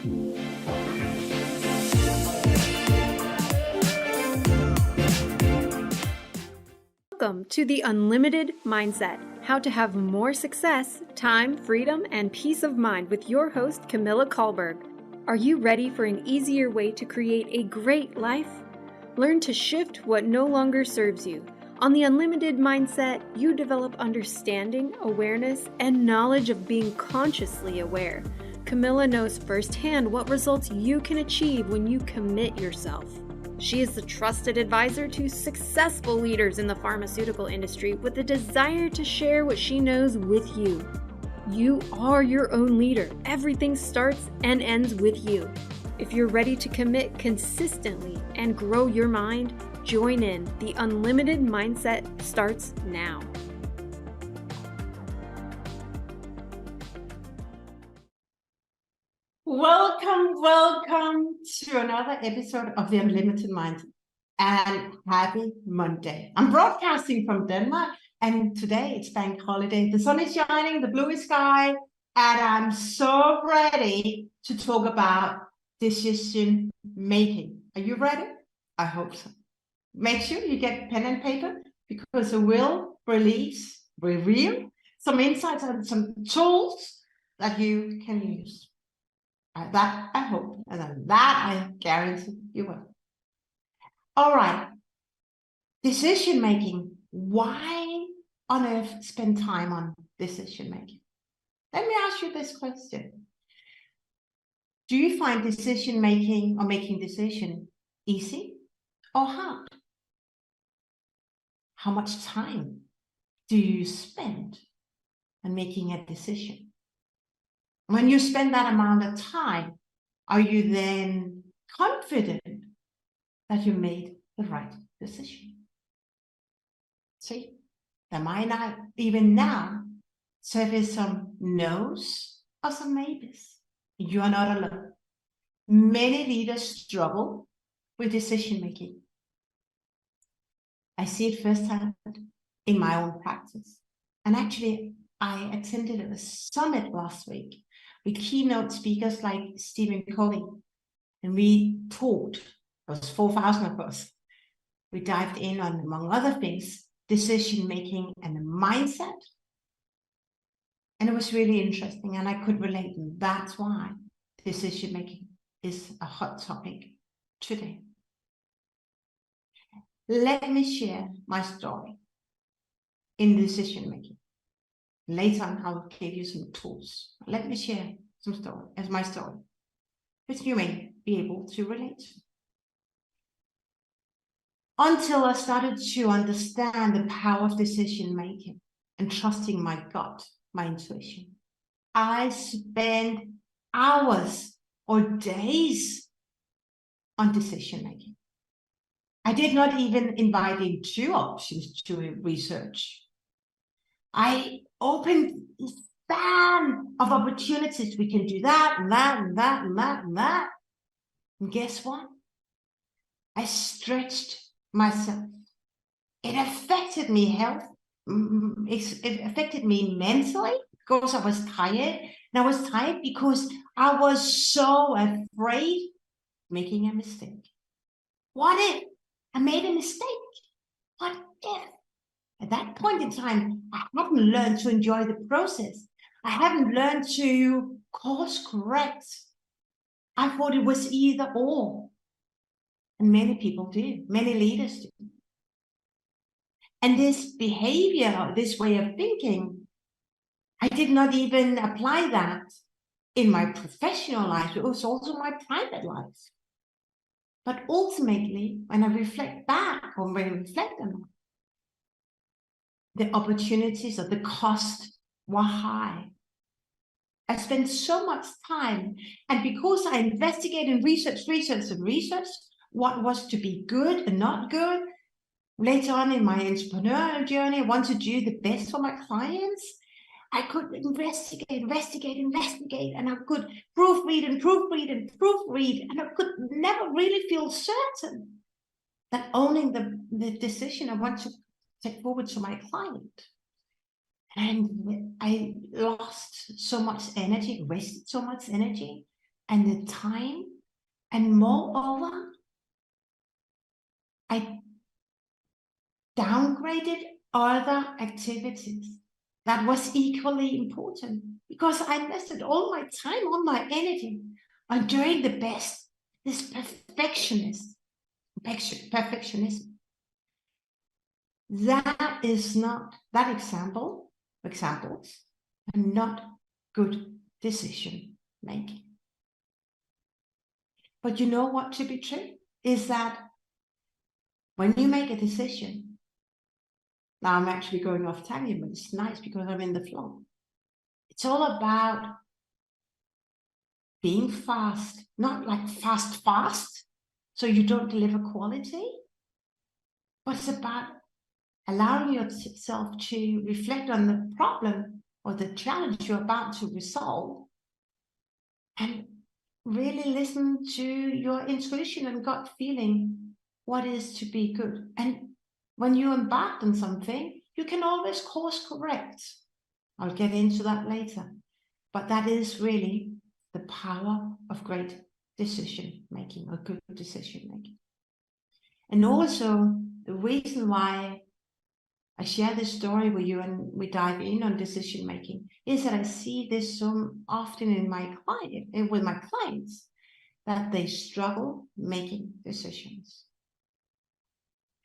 Welcome to the Unlimited Mindset, how to have more success, time, freedom, and peace of mind with your host, Camilla Calberg. Are you ready for an easier way to create a great life? Learn to shift what no longer serves you. On the Unlimited Mindset, you develop understanding, awareness, and knowledge of being consciously aware. Camilla knows firsthand what results you can achieve when you commit yourself. She is the trusted advisor to successful leaders in the pharmaceutical industry with a desire to share what she knows with you. You are your own leader. Everything starts and ends with you. If you're ready to commit consistently and grow your mind, join in. The Unlimited Mindset starts now. Welcome to another episode of the Unlimited Mind, and happy Monday. I'm broadcasting from Denmark, and today it's bank holiday. The sun is shining, the blue sky, and I'm so ready to talk about decision making. Are you ready? I hope so. Make sure you get pen and paper, because I will reveal some insights and some tools that you can use. That I hope, and that I guarantee you will. All right. Decision making. Why on earth spend time on decision making? Let me ask you this question. Do you find decision making or making decision easy or hard? How much time do you spend on making a decision? When you spend that amount of time, are you then confident that you made the right decision? See, there might not even now surface some no's or some maybes. You are not alone. Many leaders struggle with decision making. I see it firsthand in my own practice. And actually, I attended a summit last week with keynote speakers like Stephen Covey, and we talked. There was 4,000 of us. We dived in on, among other things, decision making and the mindset, and it was really interesting, and I could relate. And that's why decision making is a hot topic today. Let me share my story in decision making. Later on, I'll give you some tools. Let me share some story as my story, which you may be able to relate to. Until I started to understand the power of decision making and trusting my gut, my intuition, I spent hours or days on decision making. I did not even invite in two options to research. I opened a span of opportunities. We can do that and that and that and that and that. And guess what? I stretched myself. It affected me it affected me mentally because I was tired. And I was tired because I was so afraid of making a mistake. What if I made a mistake? What if? At that point in time, I hadn't learned to enjoy the process. I hadn't learned to course correct. I thought it was either or. And many people do. Many leaders do. And this behavior, this way of thinking, I did not even apply that in my professional life. It was also my private life. But ultimately, when I reflect back, or when I reflect on it, the opportunities or the cost were high. I spent so much time, and because I investigated and researched what was to be good and not good, later on in my entrepreneurial journey, I wanted to do the best for my clients. I could investigate, and I could proofread, and I could never really feel certain that owning the decision I want to take forward to my client. And I lost so much energy, wasted so much energy, and the time, and moreover, I downgraded other activities that was equally important because I invested all my time, all my energy on doing the best. This perfectionism. That is not, that examples are not good decision making. But you know what to be true is that when you make a decision, now I'm actually going off tangent, but it's nice because I'm in the flow. It's all about being fast, not like fast, so you don't deliver quality, but it's about allowing yourself to reflect on the problem or the challenge you're about to resolve and really listen to your intuition and gut feeling what is to be good. And when you embark on something, you can always course correct. I'll get into that later. But that is really the power of great decision making or good decision making. And also the reason why I share this story with you and we dive in on decision making is that I see this so often in with my clients that they struggle making decisions.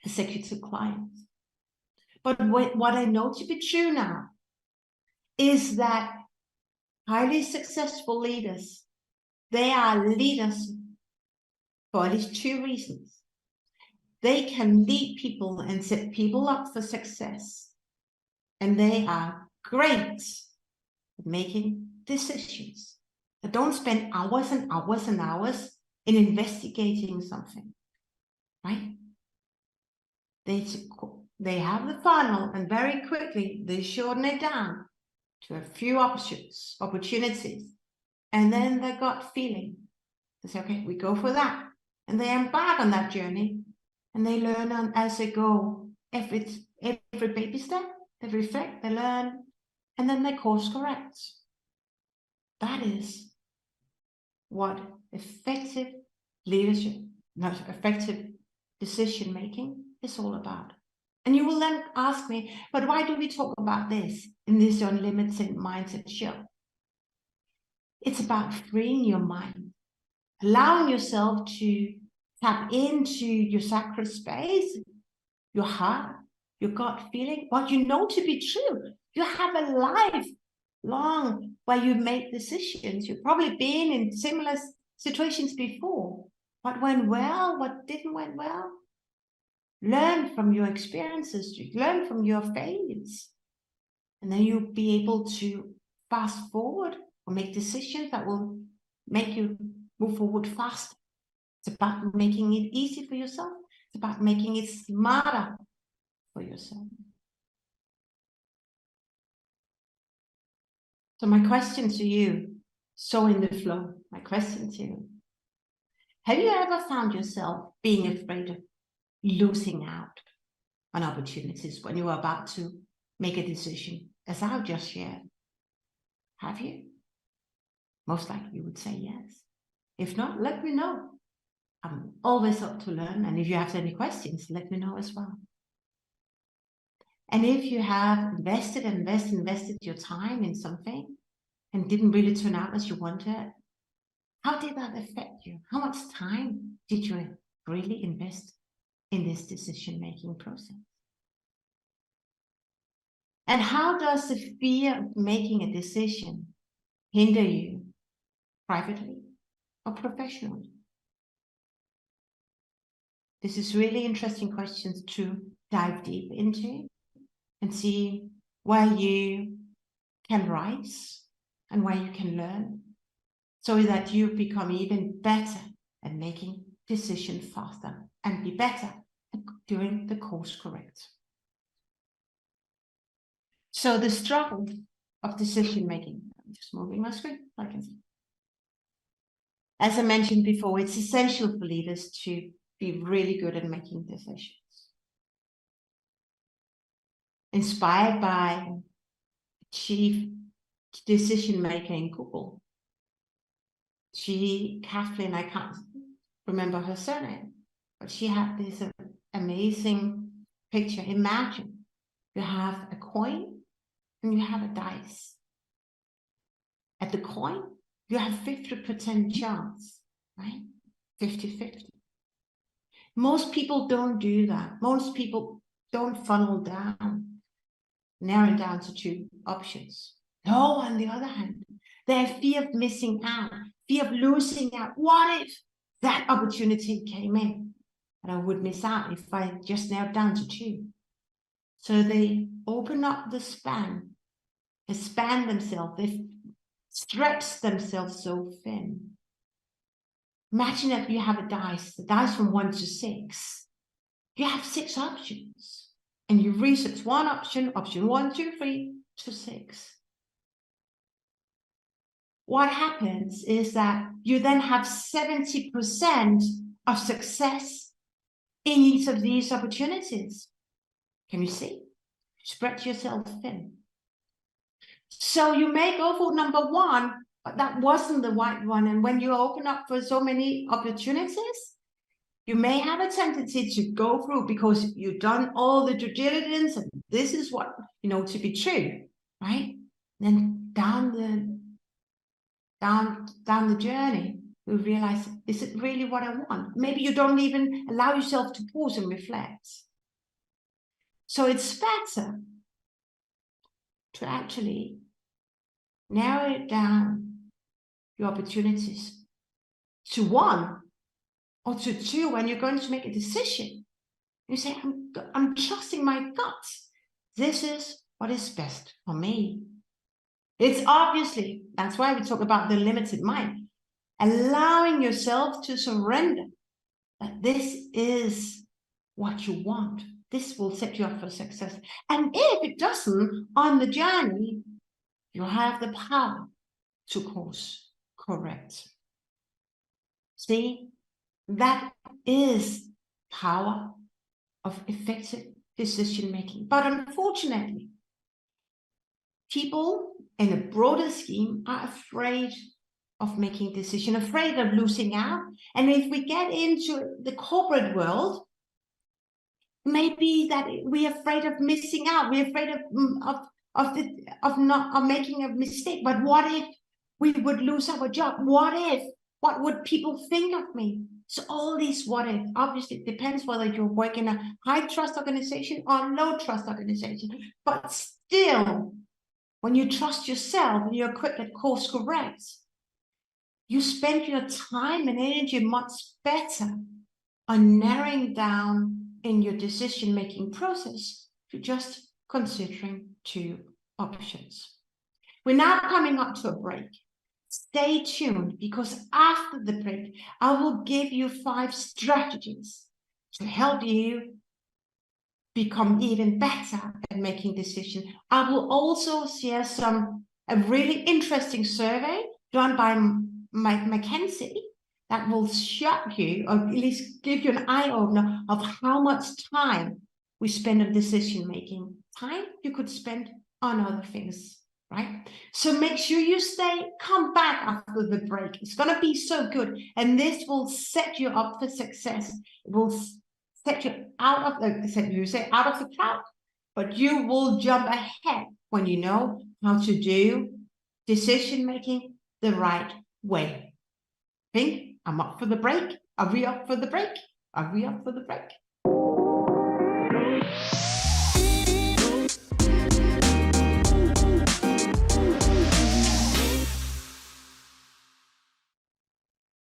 Executive clients. But what I know to be true now is that highly successful leaders, they are leaders for at least two reasons. They can lead people and set people up for success. And they are great at making decisions. They don't spend hours and hours and hours in investigating something, right? They have the funnel and very quickly they shorten it down to a few opportunities. And then they got feeling. They say, okay, we go for that. And they embark on that journey and they learn on as they go. Every baby step, they reflect, they learn, and then they course correct. That is what effective leadership, not effective decision making is all about. And you will then ask me, but why do we talk about this in this Unlimited Mindset show? It's about freeing your mind, allowing yourself to tap into your sacred space, your heart, your gut feeling, what you know to be true. You have a life long where you make decisions. You've probably been in similar situations before. What went well, what didn't went well. Learn from your experiences, learn from your failures. And then you'll be able to fast forward or make decisions that will make you move forward faster. It's about making it easy for yourself. It's about making it smarter for yourself. So my question to you, so in the flow, my question to you, have you ever found yourself being afraid of losing out on opportunities when you are about to make a decision, as I've just shared? Have you? Most likely you would say yes. If not, let me know. I'm always up to learn. And if you have any questions, let me know as well. And if you have invested your time in something and didn't really turn out as you wanted, how did that affect you? How much time did you really invest in this decision-making process? And how does the fear of making a decision hinder you privately or professionally? This is really interesting questions to dive deep into and see where you can rise and where you can learn so that you become even better at making decisions faster and be better at doing the course correct. So the struggle of decision making, I'm just moving my screen so I can see. As I mentioned before, it's essential for leaders to be really good at making decisions. Inspired by chief decision maker in Google, Kathleen, I can't remember her surname, but she had this amazing picture. Imagine you have a coin and you have a dice. At the coin, you have 50% chance, right? 50-50. Most people don't do that. Most people don't funnel down, narrow down to 2 options. No, on the other hand, they have fear of missing out, fear of losing out. What if that opportunity came in and I would miss out if I just narrowed down to 2? So they open up the span, expand themselves, they stretch themselves so thin. Imagine if you have the dice from 1 to 6. You have 6 options, and you research one option 1, 2, 3 to 6. What happens is that you then have 70% of success in each of these opportunities. Can you see? Spread yourself thin. So you may go for number 1, but that wasn't the right one. And when you open up for so many opportunities, you may have a tendency to go through because you've done all the due diligence and this is what you know to be true, right? Then down the journey, you realize, is it really what I want? Maybe you don't even allow yourself to pause and reflect. So it's better to actually narrow it down, your opportunities, to 1 or to 2 when you're going to make a decision. You say, I'm trusting my gut. This is what is best for me. It's obviously, that's why we talk about the limited mind, allowing yourself to surrender that this is what you want. This will set you up for success. And if it doesn't, on the journey, you have the power to course correct. See, that is power of effective decision making. But unfortunately, people in a broader scheme are afraid of making decisions, afraid of losing out. And if we get into the corporate world, maybe that we're afraid of missing out. We're afraid of making a mistake. But what if we would lose our job? What would people think of me? So all these what if, obviously it depends whether you work in a high trust organization or a low trust organization. But still, when you trust yourself and you're quick at course correct, you spend your time and energy much better on narrowing down in your decision-making process to just considering 2 options. We're now coming up to a break. Stay tuned, because after the break, I will give you 5 strategies to help you become even better at making decisions. I will also share a really interesting survey done by McKinsey that will shock you, or at least give you an eye-opener of how much time we spend on decision-making. Time you could spend on other things, right? So make sure you come back after the break. It's going to be so good. And this will set you up for success. It will set you out of the crowd, but you will jump ahead when you know how to do decision-making the right way. Think? I'm up for the break. Are we up for the break? Are we up for the break?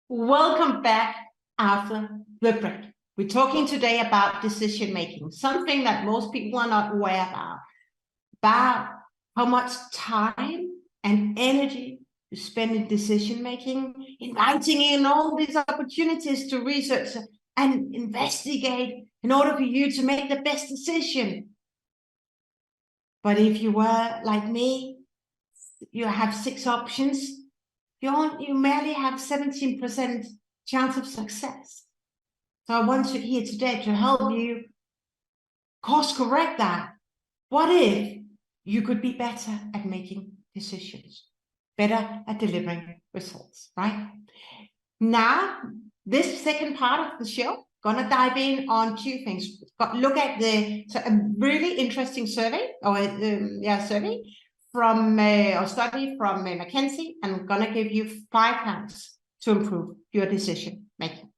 Welcome back after the break. We're talking today about decision making, something that most people are not aware about how much time and energy you spend in decision making, inviting in all these opportunities to research and investigate in order for you to make the best decision. But if you were like me, you have 6 options, you merely have 17% chance of success. So I want you here today to help you course correct that. What if you could be better at making decisions, better at delivering results, right? Now, this second part of the show, gonna dive in on two things. Look at a really interesting survey, or survey from or study from McKinsey, and I'm gonna give you 5 hacks to improve your decision making.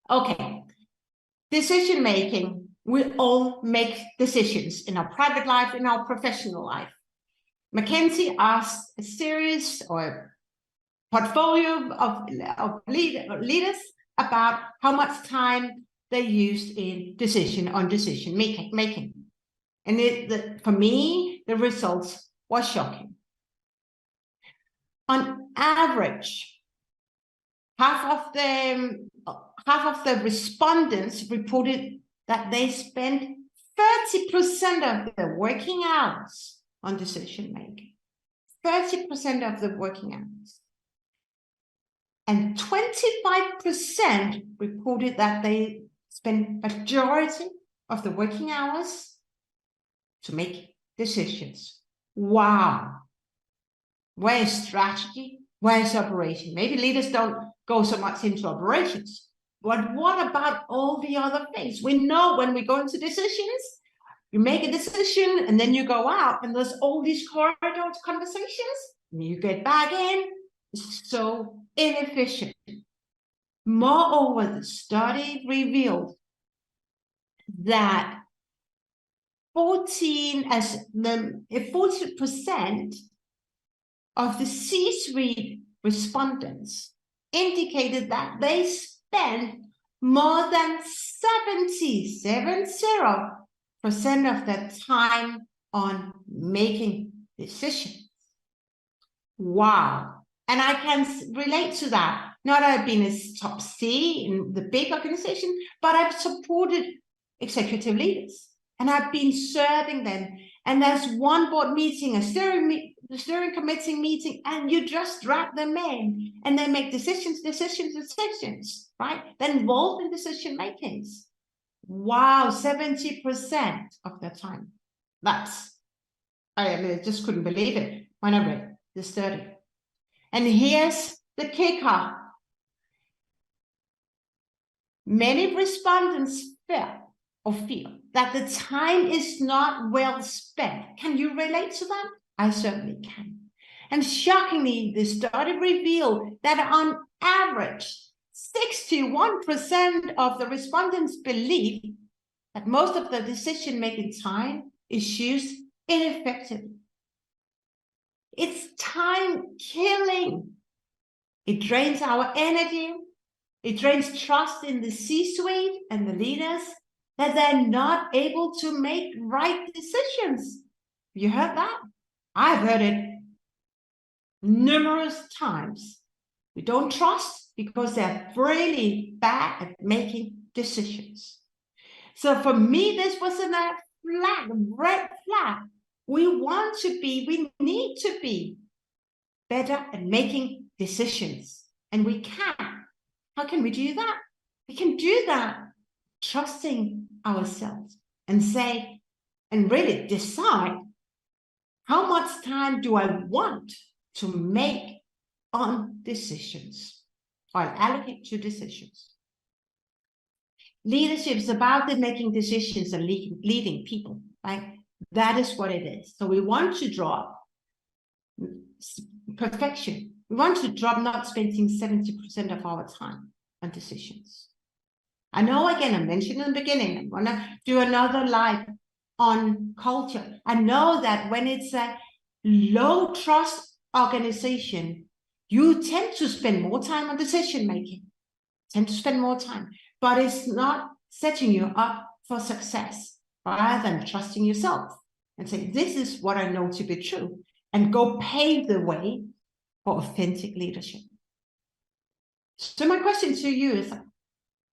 Okay, decision making. We all make decisions in our private life, in our professional life. McKinsey asked a series or portfolio of leaders about how much time they used in decision making. And for me, the results were shocking. On average, half of the respondents reported that they spend 30% of their working hours on decision making. 30% of the working hours. And 25% reported that they spend majority of the working hours to make decisions. Wow. Where is strategy? Where is operation? Maybe leaders don't go so much into operations. But what about all the other things? We know when we go into decisions, you make a decision and then you go out and there's all these corridor conversations and you get back in. It's so inefficient. Moreover, the study revealed that 40% of the C-suite respondents indicated that they spend more than 70% of their time on making decisions. Wow. And I can relate to that. Not that I've been a top C in the big organization, but I've supported executive leaders and I've been serving them. And there's one board meeting, a steering committee meeting, and you just drag them in and they make decisions, right? They're involved in decision makings. Wow, 70% of their time. I just couldn't believe it when I read the study. And here's the kicker. Many respondents feel that the time is not well spent. Can you relate to that? I certainly can. And shockingly, the study revealed that on average, 61% of the respondents believe that most of the decision-making time is used ineffectively. It's time killing. It drains our energy. It drains trust in the C-suite and the leaders that they're not able to make right decisions. You heard that? I've heard it numerous times. We don't trust because they're really bad at making decisions. So for me, this was a red flag. We need to be better at making decisions. And we can. How can we do that? We can do that trusting ourselves and really decide how much time do I want to make on decisions or allocate to decisions. Leadership is about making decisions and leading people, right? That is what it is. So we want to drop perfection. We want to drop not spending 70% of our time on decisions. I know, again, I mentioned in the beginning, I'm going to do another live on culture. I know that when it's a low trust organization, you tend to spend more time on decision making, but it's not setting you up for success rather than trusting yourself and say, this is what I know to be true, and go pave the way for authentic leadership. So my question to you is,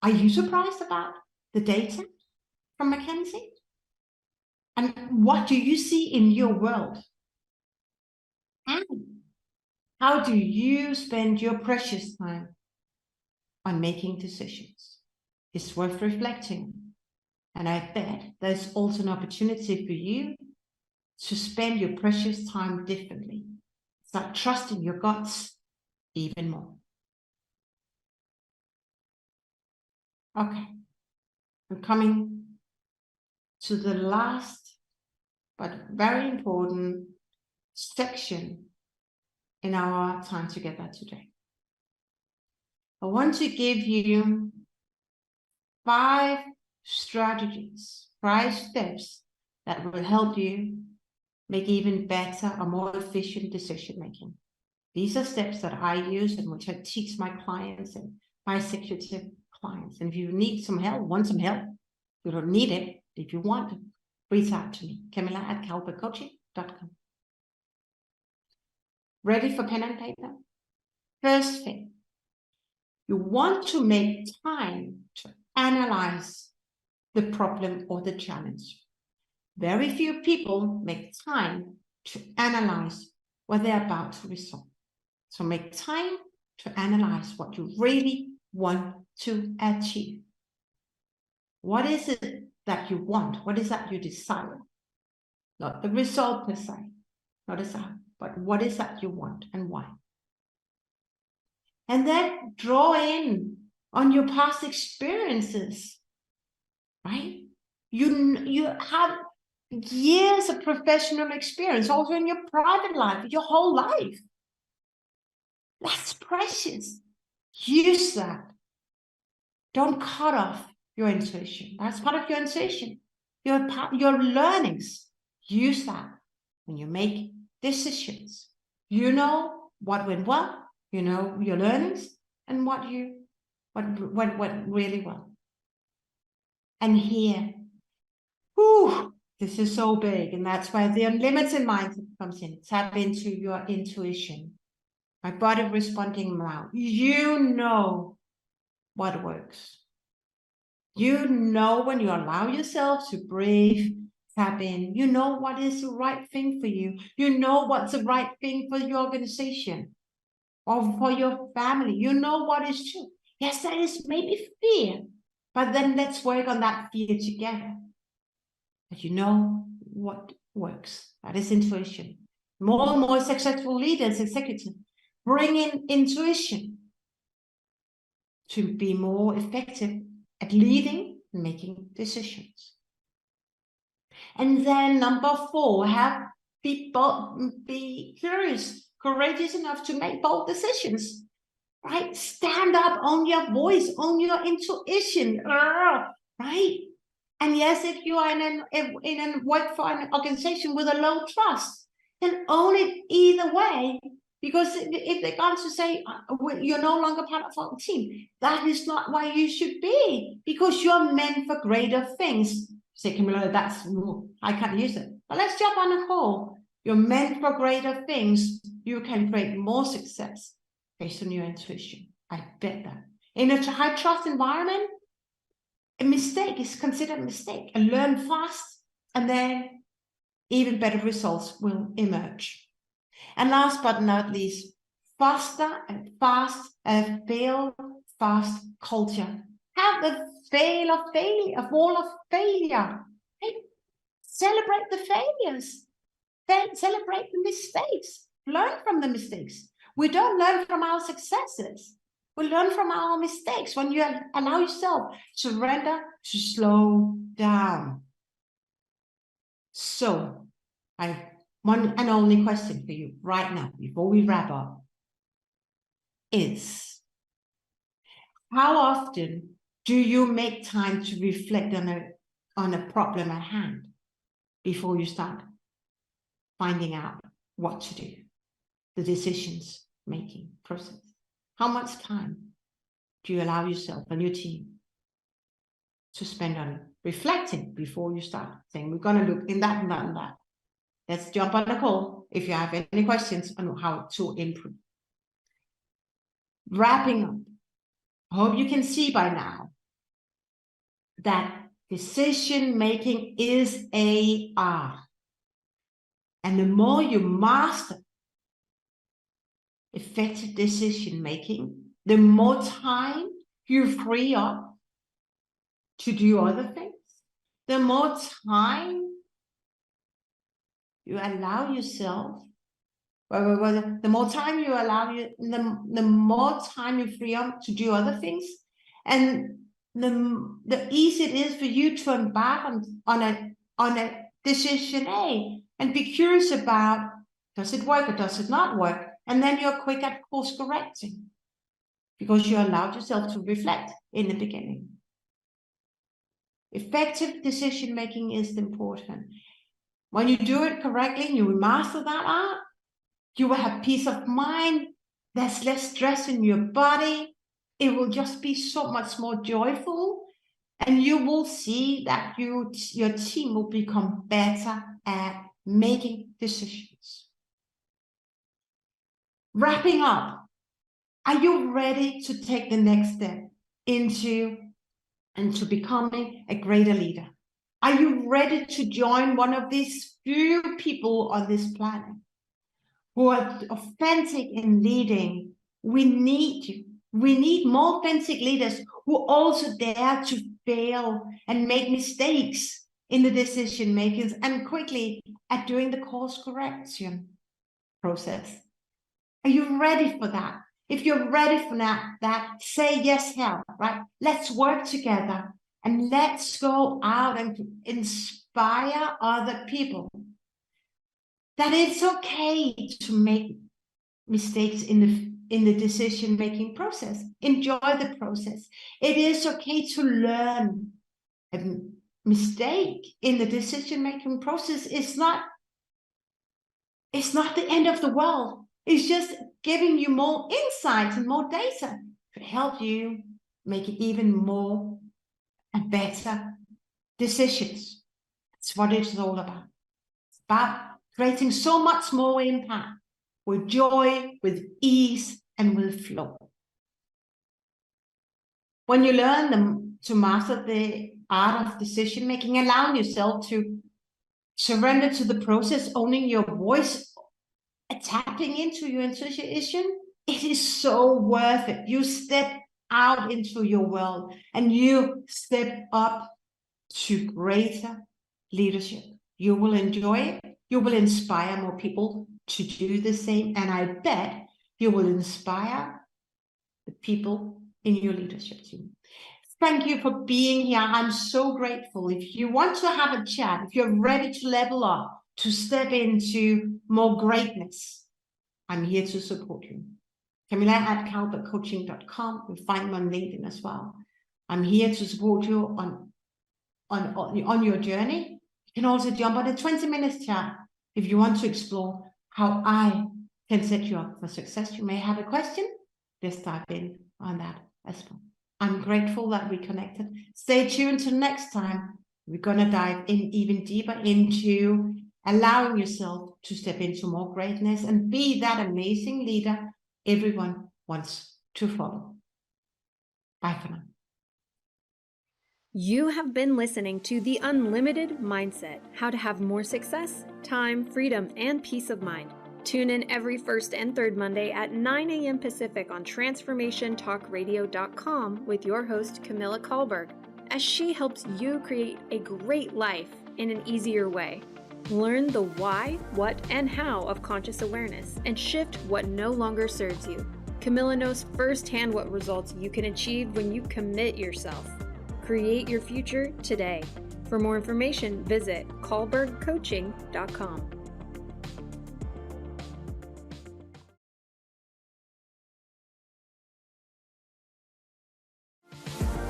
are you surprised about the data from McKinsey? And what do you see in your world? And how do you spend your precious time on making decisions? It's worth reflecting. And I bet there's also an opportunity for you to spend your precious time differently. Start trusting your guts even more. Okay, I'm coming to the last but very important section in our time together today. I want to give you 5 strategies, 5 steps that will help you make even better or more efficient decision making. These are steps that I use and which I teach my clients and my executive clients. And if you need some help, want some help, you don't need it. If you want it, reach out to me, camillacalberg.com. Ready for pen and paper? First thing, you want to make time to analyze the problem or the challenge. Very few people make time to analyze what they're about to resolve. So make time to analyze what you really want to achieve. What is it that you want? What is that you desire? Not the result per se, not desire, but what is that you want and why? And then draw in on your past experiences, right? You have years of professional experience, also in your private life, your whole life. That's precious. Use that. Don't cut off your intuition. That's part of your intuition. Your learnings. Use that when you make decisions. You know what went well. You know your learnings and what went really well. And here, this is so big, and that's why the unlimited mind comes in. Tap into your intuition. My body responding now. You know what works. You know when you allow yourself to breathe, tap in. You know what is the right thing for you. You know what's the right thing for your organization or for your family. You know what is true. Yes, that is maybe fear, but then let's work on that fear together. But you know what works. That is intuition. More and more successful leaders, executives, bring in intuition to be more effective at leading and making decisions. And then number 4, have people be curious, courageous enough to make bold decisions, right? Stand up, own your voice, own your intuition, right? And yes, if you are in a work for an organization with a low trust, then own it either way. Because if they're going to say you're no longer part of our team, that is not why you should be. Because you're meant for greater things. Say, Camilla, I can't use it. But let's jump on a call. You're meant for greater things. You can create more success based on your intuition. I bet that. In a high trust environment, a mistake is considered a mistake, and learn fast, and then even better results will emerge. And last but not least, faster and fast and fail fast culture. Have a wall of failure. Right? Celebrate the failures. Celebrate the mistakes. Learn from the mistakes. We don't learn from our successes. We learn from our mistakes when you allow yourself to surrender, to slow down. So, one and only question for you right now, before we wrap up, is how often do you make time to reflect on a problem at hand before you start finding out what to do, the decisions making process? How much time do you allow yourself and your team to spend on reflecting before you start saying, we're going to look in that and that and that? Let's jump on a call if you have any questions on how to improve. Wrapping up, I hope you can see by now that decision making is an art. And the more you master effective decision making, the more time you free up to do other things, the more time you allow yourself, the more time you allow you, the more time you free up to do other things, and the easier it is for you to embark on a decision A and be curious about, does it work or does it not work? And then you're quick at course correcting because you allowed yourself to reflect in the beginning. Effective decision making is important. When you do it correctly and you master that art, you will have peace of mind. There's less stress in your body. It will just be so much more joyful. And you will see that your team will become better at making decisions. Wrapping up, are you ready to take the next step into becoming a greater leader? Are you ready to join one of these few people on this planet who are authentic in leading? We need you. We need more authentic leaders who also dare to fail and make mistakes in the decision makings and quickly at doing the course correction process. Are you ready for that? If you're ready for that, say yes, help, right? Let's work together and let's go out and inspire other people. That it's okay to make mistakes in the decision-making process. Enjoy the process. It is okay to learn. A mistake in the decision-making process is not the end of the world. It's just giving you more insights and more data to help you make it even more and better decisions. That's what it's all about. It's about creating so much more impact with joy, with ease, and with flow. When you learn to master the art of decision making, allowing yourself to surrender to the process, owning your voice, tapping into your intuition, it is so worth it. You step out into your world and you step up to greater leadership. You will enjoy it. You will inspire more people to do the same. And I bet you will inspire the people in your leadership team. Thank you for being here. I'm so grateful. If you want to have a chat, if you're ready to level up, to step into more greatness, I'm here to support you. camillacalberg.com. You'll find me on LinkedIn as well. I'm here to support you on your journey. You can also jump on a 20-minute chat if you want to explore how I can set you up for success. You may have a question. Let's dive in on that as well. I'm grateful that we connected. Stay tuned till next time. We're going to dive in even deeper into allowing yourself to step into more greatness and be that amazing leader everyone wants to follow. Bye for now. You have been listening to The Unlimited Mindset, how to have more success, time, freedom, and peace of mind. Tune in every first and third Monday at 9 a.m. Pacific on transformationtalkradio.com with your host, Camilla Calberg, as she helps you create a great life in an easier way. Learn the why, what, and how of conscious awareness and shift what no longer serves you. Camilla knows firsthand what results you can achieve when you commit yourself. Create your future today. For more information, visit calbergcoaching.com.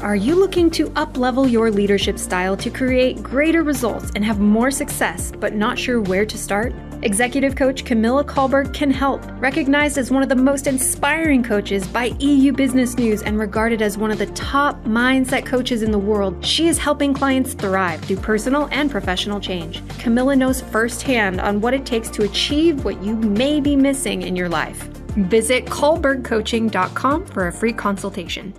Are you looking to up-level your leadership style to create greater results and have more success, but not sure where to start? Executive coach Camilla Calberg can help. Recognized as one of the most inspiring coaches by EU Business News and regarded as one of the top mindset coaches in the world, she is helping clients thrive through personal and professional change. Camilla knows firsthand on what it takes to achieve what you may be missing in your life. Visit calbergcoaching.com for a free consultation.